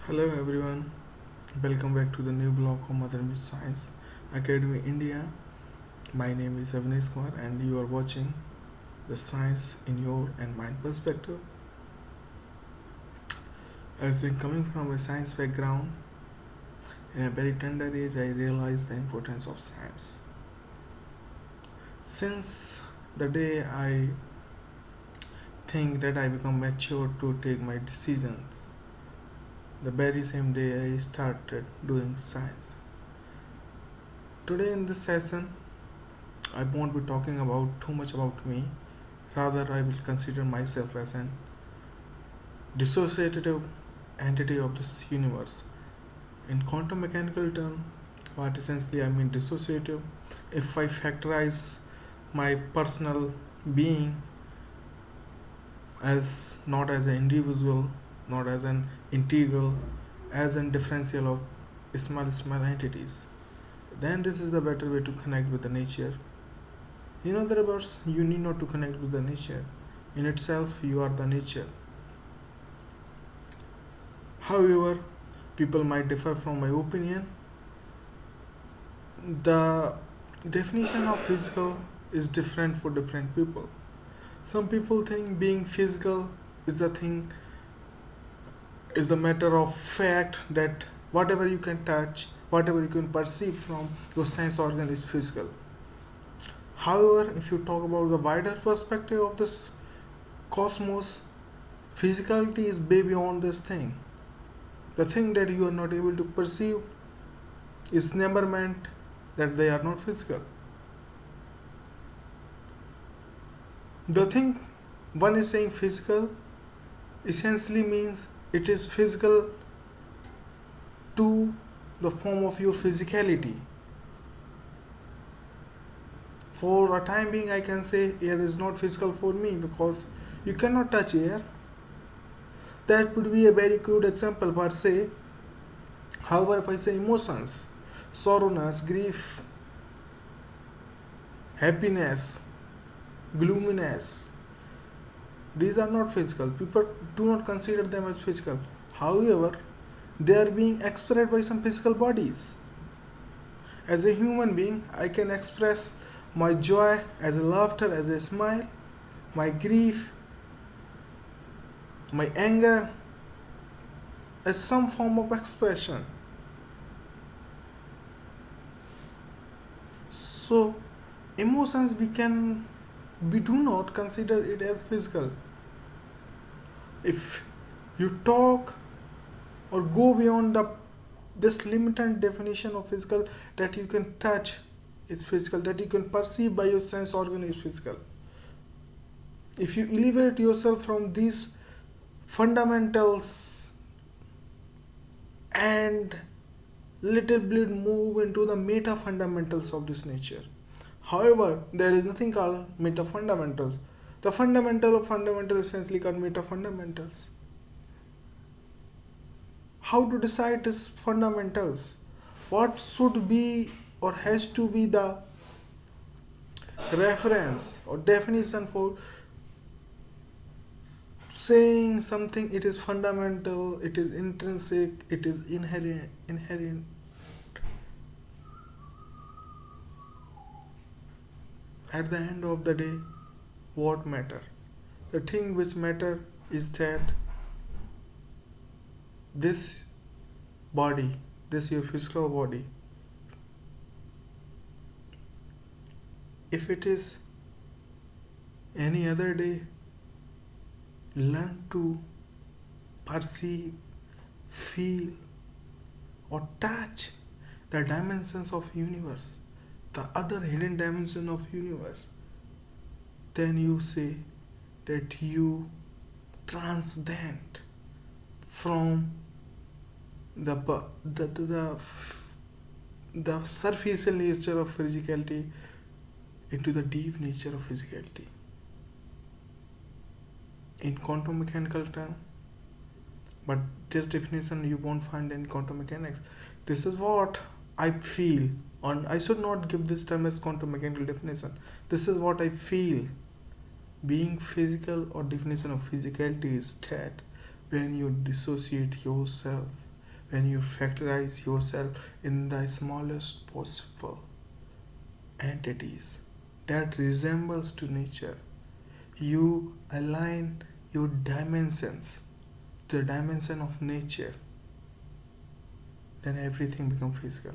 Hello everyone, welcome back to the new blog of Mother Miss Science Academy India. My name is Avnesh Kumar and you are watching the science in your and mind perspective. As in coming from a science background, in a very tender age I realized the importance of science. Since the day I think that I become mature to take my decisions, the very same day I started doing science. Today in this session I won't be talking about too much about me. Rather, I will consider myself as an dissociative entity of this universe. In quantum mechanical term, what essentially I mean dissociative, if I factorize my personal being as not as an individual, not as an integral, as a differential of small entities, then this is the better way to connect with the nature. In other words, you need not to connect with the nature. In itself, you are the nature. However, people might differ from my opinion. The definition of physical is different for different people. Some people think being physical is the thing, is the matter of fact that whatever you can touch, whatever you can perceive from your sense organ is physical. However, if you talk about the wider perspective of this cosmos, physicality is way beyond this thing. The thing that you are not able to perceive is never meant that they are not physical. The thing one is saying physical essentially means it is physical to the form of your physicality. For a time being, I can say air is not physical for me because you cannot touch air. That would be a very crude example per se. However, if I say emotions, sorrowness, grief, happiness, gloominess, these are not physical. People do not consider them as physical. However, they are being expressed by some physical bodies. As a human being, I can express my joy as a laughter, as a smile, my grief, my anger as some form of expression. So, emotions we do not consider it as physical. If you talk or go beyond this limited definition of physical, that you can touch is physical, that you can perceive by your sense organ is physical. If you elevate yourself from these fundamentals and little bit move into the meta fundamentals of this nature. However, there is nothing called meta fundamentals. The fundamental of fundamentals essentially called meta fundamentals. How to decide these fundamentals? What should be or has to be the reference or definition for saying something it is fundamental, it is intrinsic, it is inherent. At the end of the day, what matter? The thing which matter is that this body, this your physical body, if it is any other day, learn to perceive, feel or touch the dimensions of universe, the other hidden dimension of universe, then you say that you transcend from the superficial nature of physicality into the deep nature of physicality. In quantum mechanical term, but this definition you won't find in quantum mechanics. This is what I feel, and I should not give this term as quantum mechanical definition. This is what I feel. Being physical or definition of physicality is that when you dissociate yourself When you factorize yourself in the smallest possible entities that resembles to nature, you align your dimensions to the dimension of nature, then everything becomes physical.